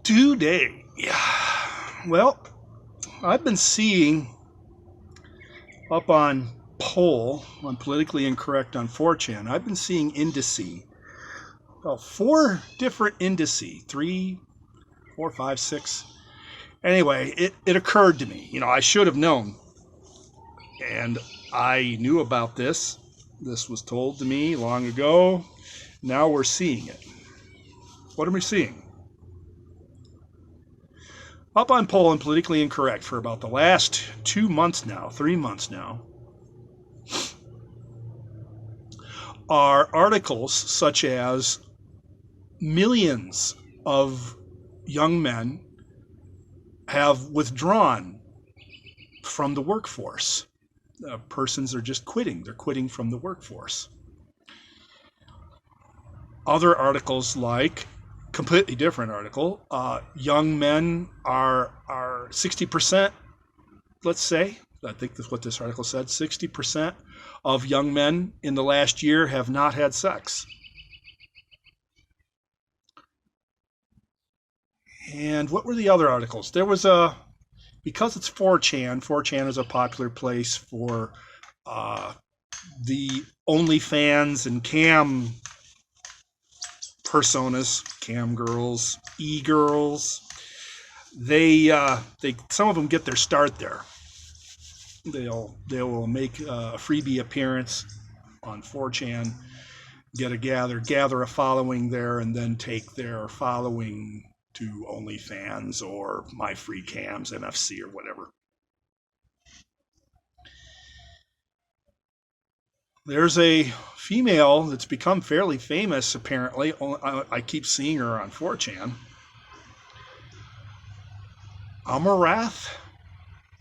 Today, well, I've been seeing up on poll, on Politically Incorrect on 4chan, I've been seeing indices. Well, 4 different indices, 3, 4, 5, 6. Anyway, it occurred to me, I should have known. And I knew about this. This was told to me long ago. Now we're seeing it. What are we seeing? Up on poll and Politically Incorrect for about the last 2 months now, 3 months now, are articles such as millions of young men have withdrawn from the workforce. Persons are just quitting. They're quitting from the workforce. Other articles like, completely different article, young men are 60%, let's say, I think that's what this article said, 60% of young men in the last year have not had sex. And what were the other articles? There was because it's 4chan, 4chan is a popular place for the OnlyFans and cam personas, cam girls, e-girls. They some of them get their start there. They will make a freebie appearance on 4chan, gather a following there, and then take their following to OnlyFans or My Free Cams, MFC, or whatever. There's a female that's become fairly famous, apparently. I keep seeing her on 4chan. Amarath?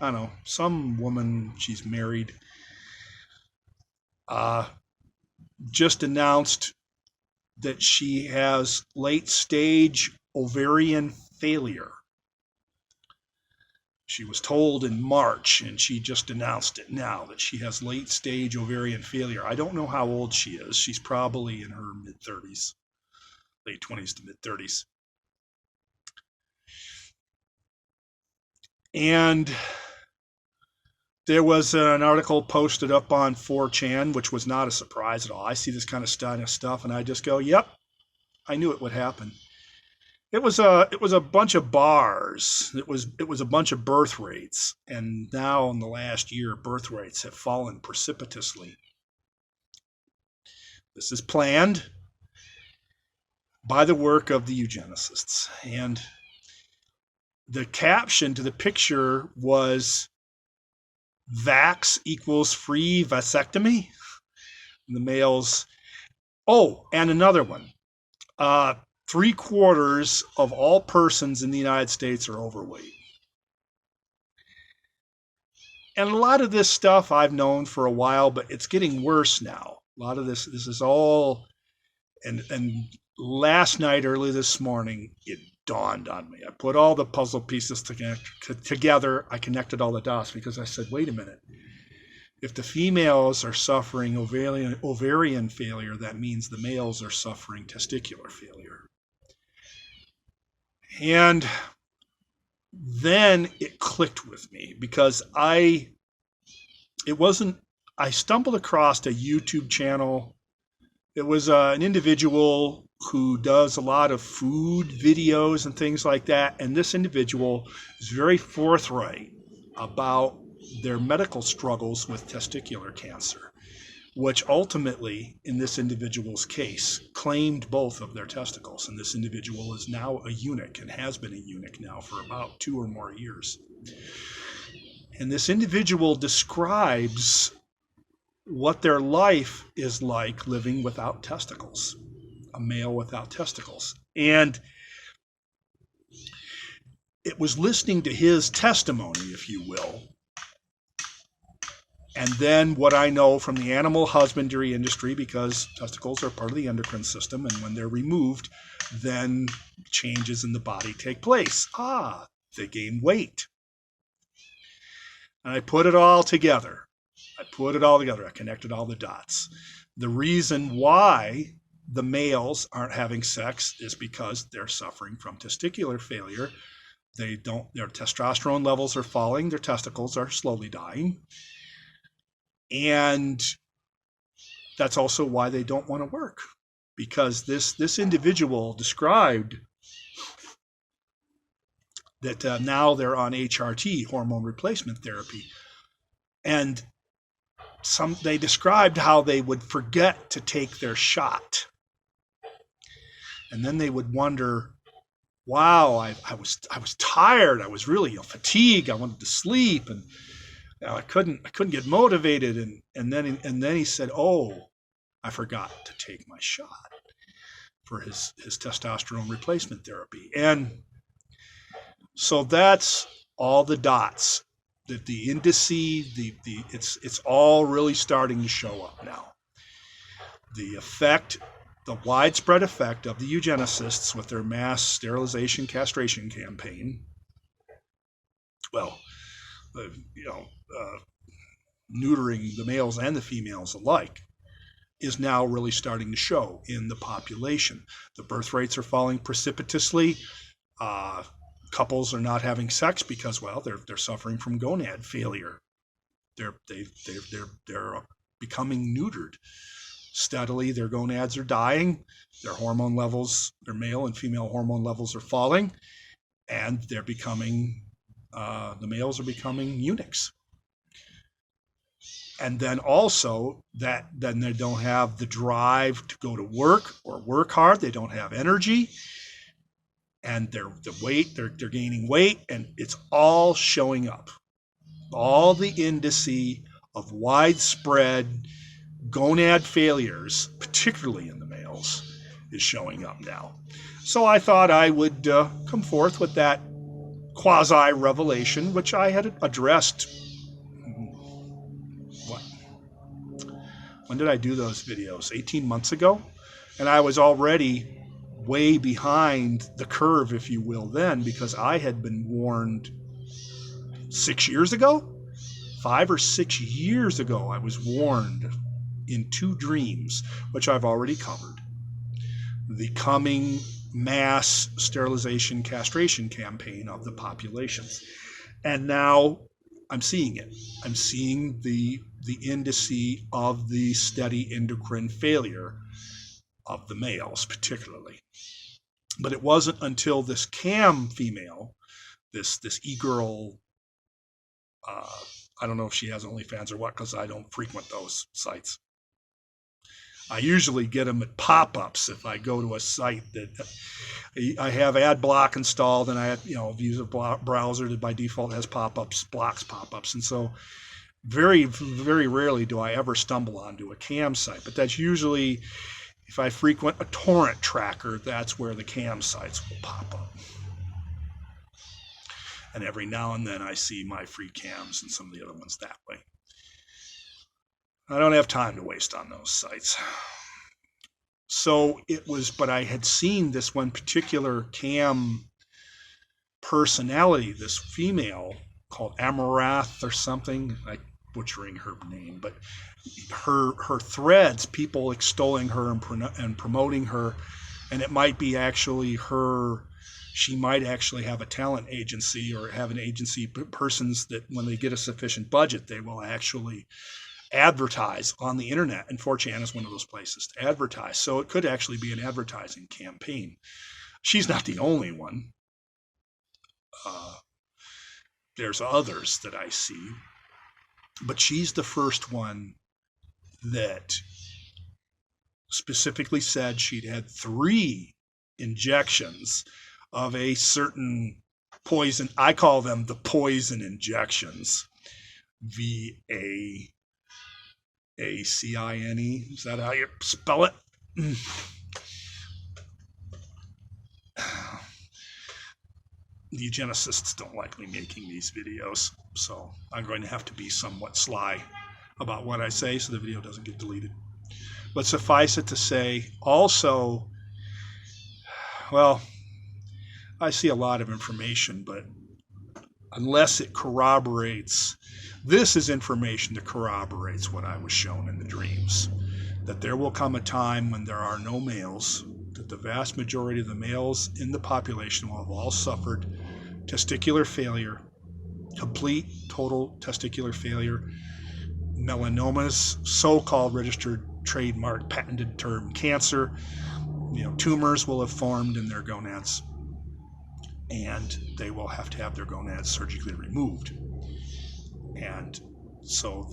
I don't know, some woman, she's married, just announced that she has late-stage ovarian failure. She was told in March, and she just announced it now, that she has late-stage ovarian failure. I don't know how old she is. She's probably in her mid-30s, late 20s to mid-30s. And there was an article posted up on 4chan, which was not a surprise at all. I see this kind of stuff, and I just go, yep, I knew it would happen. It was a bunch of bars. It was a bunch of birth rates, and now in the last year, birth rates have fallen precipitously. This is planned by the work of the eugenicists, and the caption to the picture was "Vax equals free vasectomy." And the males. Oh, and another one. 3/4 of all persons in the United States are overweight. And a lot of this stuff I've known for a while, but it's getting worse now. A lot of this is all, and last night, early this morning, it dawned on me. I put all the puzzle pieces together. I connected all the dots because I said, wait a minute. If the females are suffering ovarian failure, that means the males are suffering testicular failure. And then it clicked with me because I stumbled across a YouTube channel. It was an individual who does a lot of food videos and things like that. And this individual is very forthright about their medical struggles with testicular cancer, which ultimately, in this individual's case, claimed both of their testicles. And this individual is now a eunuch and has been a eunuch now for about 2 or more years. And this individual describes what their life is like living without testicles, a male without testicles. And it was listening to his testimony, if you will, and then what I know from the animal husbandry industry, because testicles are part of the endocrine system, and when they're removed, then changes in the body take place. They gain weight. And I put it all together. I connected all the dots. The reason why the males aren't having sex is because they're suffering from testicular failure. Their testosterone levels are falling, their testicles are slowly dying. And that's also why they don't want to work, because this individual described that now they're on HRT, hormone replacement therapy, and they described how they would forget to take their shot, and then they would wonder, wow, I was tired, I was really fatigued, I wanted to sleep, and I couldn't get motivated, and then he said, oh, I forgot to take my shot for his testosterone replacement therapy. And so that's all the dots, that the indices, it's all really starting to show up now. The effect, the widespread effect of the eugenicists with their mass sterilization castration campaign, well, neutering the males and the females alike, is now really starting to show in the population. The birth rates are falling precipitously. Couples are not having sex because, well, they're suffering from gonad failure. They're becoming neutered. Steadily, their gonads are dying. Their hormone levels, their male and female hormone levels are falling, and they're becoming, the males are becoming eunuchs. And then also then they don't have the drive to go to work or work hard. They don't have energy, and they're gaining weight, and it's all showing up. All the indice of widespread gonad failures, particularly in the males, is showing up now. So I thought I would come forth with that quasi-revelation, which I had addressed. When did I do those videos? 18 months ago? And I was already way behind the curve, if you will, then, because I had been warned 6 years ago? 5 or 6 years ago, I was warned in 2 dreams, which I've already covered. The coming mass sterilization castration campaign of the populations. And now I'm seeing it. I'm seeing the indice of the steady endocrine failure of the males, particularly. But it wasn't until this cam female, this e-girl, I don't know if she has OnlyFans or what, because I don't frequent those sites. I usually get them at pop-ups if I go to a site that I have ad block installed, and I have, use a browser that by default has pop-ups, blocks pop-ups. And so very, very rarely do I ever stumble onto a cam site. But that's usually, if I frequent a torrent tracker, that's where the cam sites will pop up. And every now and then I see my free cams and some of the other ones that way. I don't have time to waste on those sites. So it was, but I had seen this one particular cam personality, this female called Amarath or something. I'm butchering her name, but her threads, people extolling her and promoting her, and it might be actually her. She might actually have a talent agency or have an agency, persons that when they get a sufficient budget, they will actually advertise on the internet, and 4chan is one of those places to advertise. So it could actually be an advertising campaign. She's not the only one. There's others that I see, but she's the first one that specifically said she'd had 3 injections of a certain poison. I call them the poison injections. VAACINE. Is that how you spell it? The eugenicists don't like me making these videos, so I'm going to have to be somewhat sly about what I say so the video doesn't get deleted. But suffice it to say, also, well, I see a lot of information, but unless it corroborates, this is information that corroborates what I was shown in the dreams. that there will come a time when there are no males, that the vast majority of the males in the population will have all suffered testicular failure, complete, total testicular failure, melanomas, so-called registered trademark patented term cancer, tumors will have formed in their gonads, and they will have to have their gonads surgically removed. And so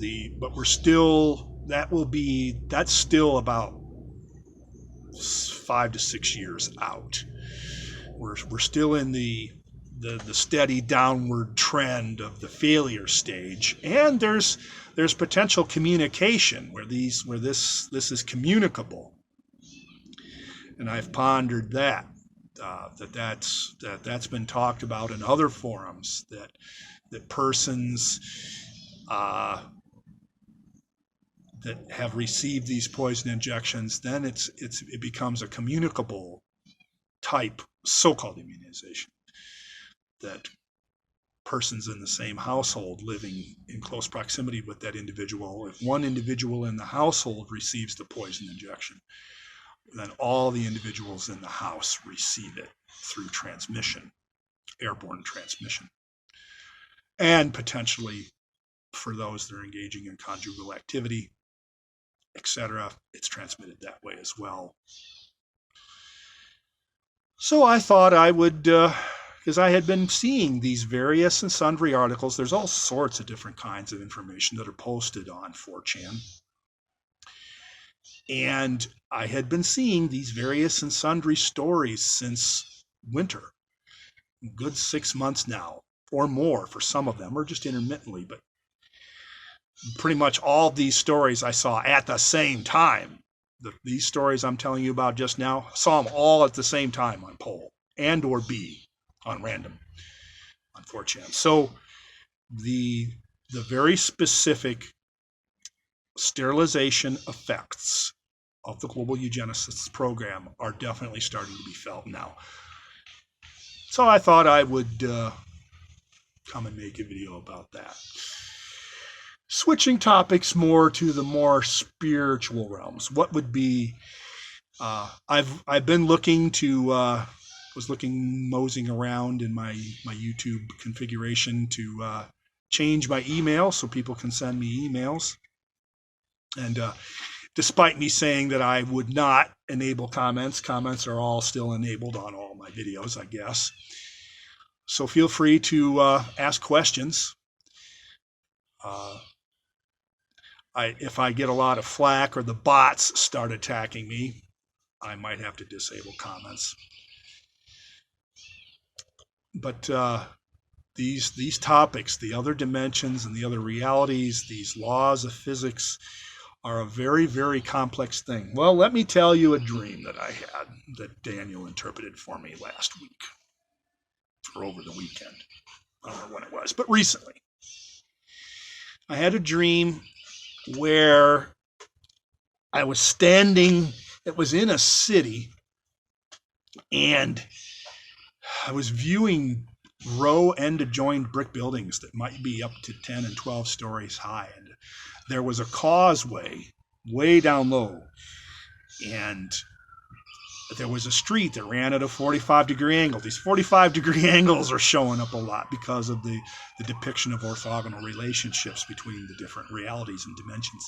that's still about 5 to 6 years out. We're still in the steady downward trend of the failure stage, and there's potential communication where this is communicable, and I've pondered that's been talked about in other forums, that persons that have received these poison injections, then it becomes a communicable type so-called immunization, that persons in the same household living in close proximity with that individual, if one individual in the household receives the poison injection, then all the individuals in the house receive it through transmission, airborne transmission. And potentially, for those that are engaging in conjugal activity, etc., it's transmitted that way as well. So I thought I would, because I had been seeing these various and sundry articles. There's all sorts of different kinds of information that are posted on 4chan. And I had been seeing these various and sundry stories since winter, a good 6 months now, or more for some of them, or just intermittently, but pretty much all these stories I saw at the same time. These stories I'm telling you about just now, saw them all at the same time on poll and or B on random on 4chan. So the very specific sterilization effects of the global eugenicists program are definitely starting to be felt now. So I thought I would come and make a video about that. Switching topics more to the more spiritual realms. What would be? I've been looking to moseying around in my YouTube configuration to change my email so people can send me emails. And despite me saying that I would not enable comments are all still enabled on all my videos, I guess. So feel free to ask questions. If I get a lot of flack or the bots start attacking me, I might have to disable comments. But these topics, the other dimensions and the other realities, these laws of physics, are a very, very complex thing. Well, let me tell you a dream that I had that Daniel interpreted for me last week, or over the weekend. I don't know when it was, but recently. I had a dream where I was standing, it was in a city, and I was viewing row end adjoined brick buildings that might be up to 10 and 12 stories high. And there was a causeway way down low, and there was a street that ran at a 45-degree angle. These 45-degree angles are showing up a lot because of the depiction of orthogonal relationships between the different realities and dimensions.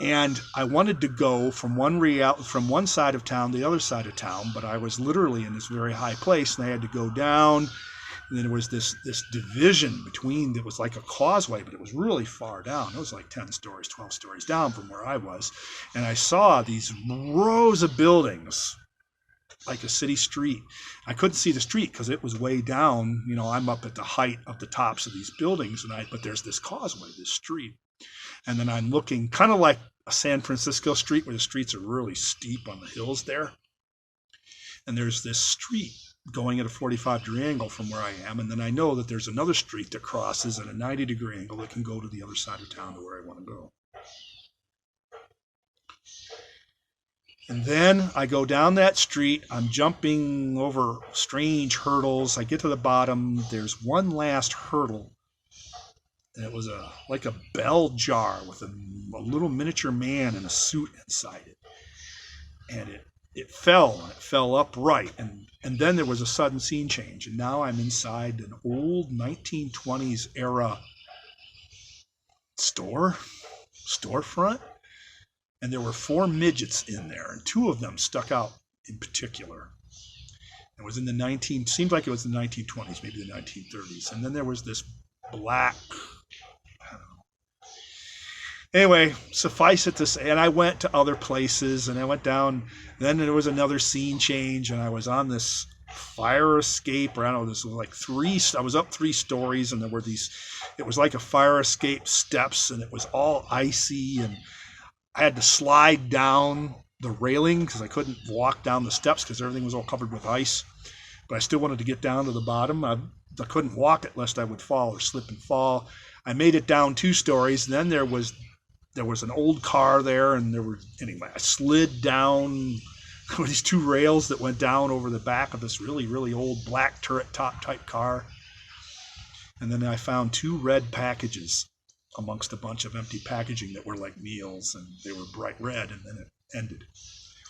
And I wanted to go from one side of town to the other side of town, but I was literally in this very high place, and I had to go down. And then there was this division between, that was like a causeway, but it was really far down. It was like 10 stories, 12 stories down from where I was. And I saw these rows of buildings, like a city street. I couldn't see the street because it was way down. I'm up at the height of the tops of these buildings, but there's this causeway, this street. And then I'm looking kind of like a San Francisco street where the streets are really steep on the hills there. And there's this street going at a 45-degree angle from where I am, and then I know that there's another street that crosses at a 90-degree angle that can go to the other side of town to where I want to go. And then I go down that street, I'm jumping over strange hurdles, I get to the bottom, there's one last hurdle, and it was like a bell jar with a little miniature man in a suit inside it, and it fell upright, and then there was a sudden scene change, and now I'm inside an old 1920s era storefront, and there were 4 midgets in there, and 2 of them stuck out in particular. It was in the seemed like it was the 1920s, maybe the 1930s, and then there was this black, I don't know. Anyway, suffice it to say, and I went to other places, and I went down, then there was another scene change, and I was on this fire escape, or I don't know, this was like I was up 3 stories, and there were it was like a fire escape steps, and it was all icy, and I had to slide down the railing because I couldn't walk down the steps because everything was all covered with ice, but I still wanted to get down to the bottom. I couldn't walk it lest I would fall or slip and fall. I made it down 2 stories, then there was an old car there, and anyway, I slid down these 2 rails that went down over the back of this really, really old black turret top type car. And then I found 2 red packages amongst a bunch of empty packaging that were like meals, and they were bright red, and then it ended.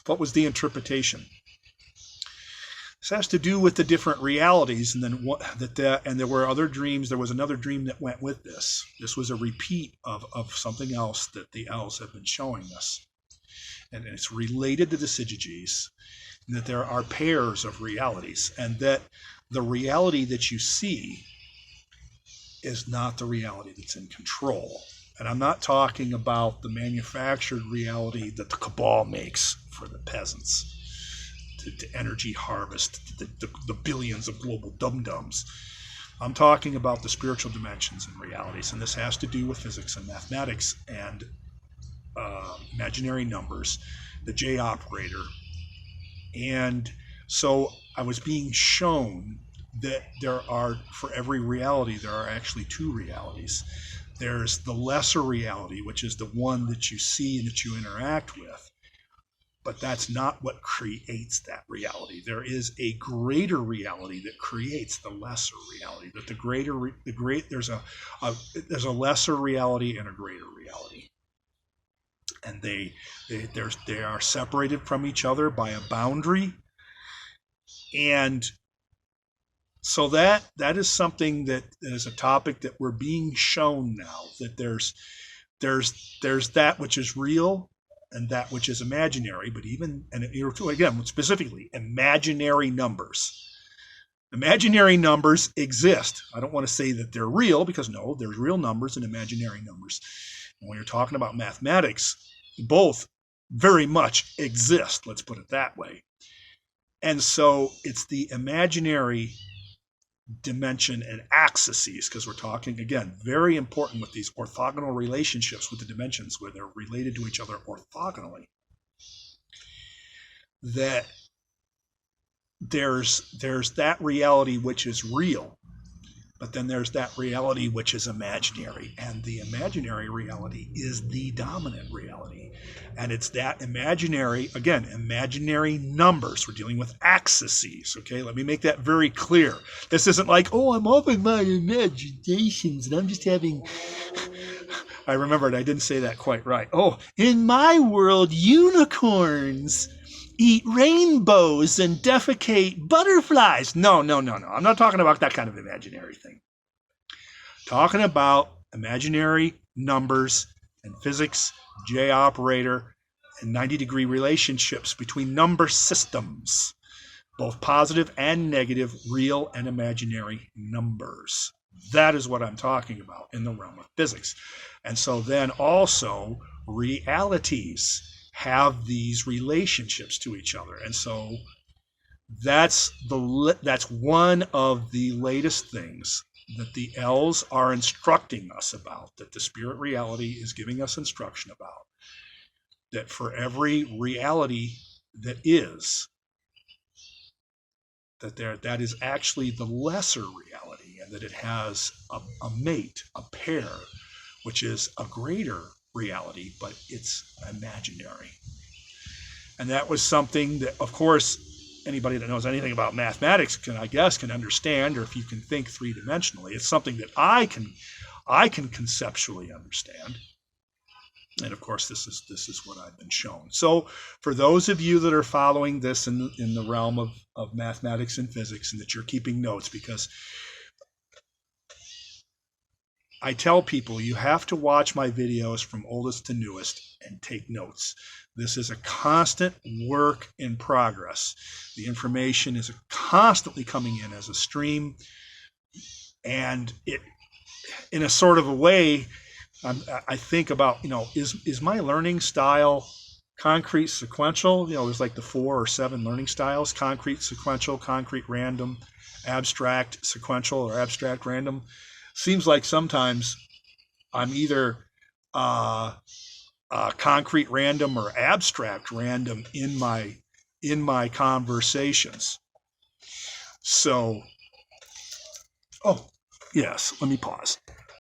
What was the interpretation? This has to do with the different realities, and then and there were other dreams. There was another dream that went with this. This was a repeat of something else that the elves have been showing us. And it's related to the Syzygies, and that there are pairs of realities, and that the reality that you see is not the reality that's in control. And I'm not talking about the manufactured reality that the cabal makes for the peasants to energy harvest the billions of global dum-dums. I'm talking about the spiritual dimensions and realities, and this has to do with physics and mathematics and imaginary numbers, the J operator. And so I was being shown that for every reality, there are actually 2 realities. There's the lesser reality, which is the one that you see and that you interact with. But that's not what creates that reality. There is a greater reality that creates the lesser reality. That there's a lesser reality and a greater reality, and they are separated from each other by a boundary. And so that is something that is a topic that we're being shown now. That there's that which is real and that which is imaginary, but again, specifically, imaginary numbers. Imaginary numbers exist. I don't want to say that they're real, because no, there's real numbers and imaginary numbers. And when you're talking about mathematics, both very much exist, let's put it that way. And so it's the imaginary dimension and axes, because we're talking, again, very important with these orthogonal relationships with the dimensions where they're related to each other orthogonally, that there's that reality which is real, but then there's that reality which is imaginary, and the imaginary reality is the dominant reality. And it's that imaginary, again, imaginary numbers. We're dealing with axes, okay? Let me make that very clear. This isn't like, oh, I'm off in my imaginations and I'm just having... I remembered I didn't say that quite right. Oh, in my world, unicorns eat rainbows and defecate butterflies. No. I'm not talking about that kind of imaginary thing. Talking about imaginary numbers and physics, J operator, and 90-degree relationships between number systems, both positive and negative, real and imaginary numbers. That is what I'm talking about in the realm of physics. And so then also realities have these relationships to each other. And so that's one of the latest things that the elves are instructing us about, that the spirit reality is giving us instruction about, that for every reality that is, that is actually the lesser reality, and that it has a mate, a pair, which is a greater reality, but it's imaginary. And that was something that, of course, anybody that knows anything about mathematics can understand, or if you can think 3-dimensionally, it's something that I I can conceptually understand. And of course, this is what I've been shown. So for those of you that are following this in the realm of mathematics and physics, and that you're keeping notes, because I tell people you have to watch my videos from oldest to newest and take notes. This is a constant work in progress. The information is constantly coming in as a stream, and it, in a sort of a way, I think about, is my learning style concrete, sequential? There's like the 4 or 7 learning styles: concrete, sequential, concrete, random, abstract, sequential, or abstract, random. Seems like sometimes I'm either concrete random or abstract random in my conversations. So, oh yes, let me pause.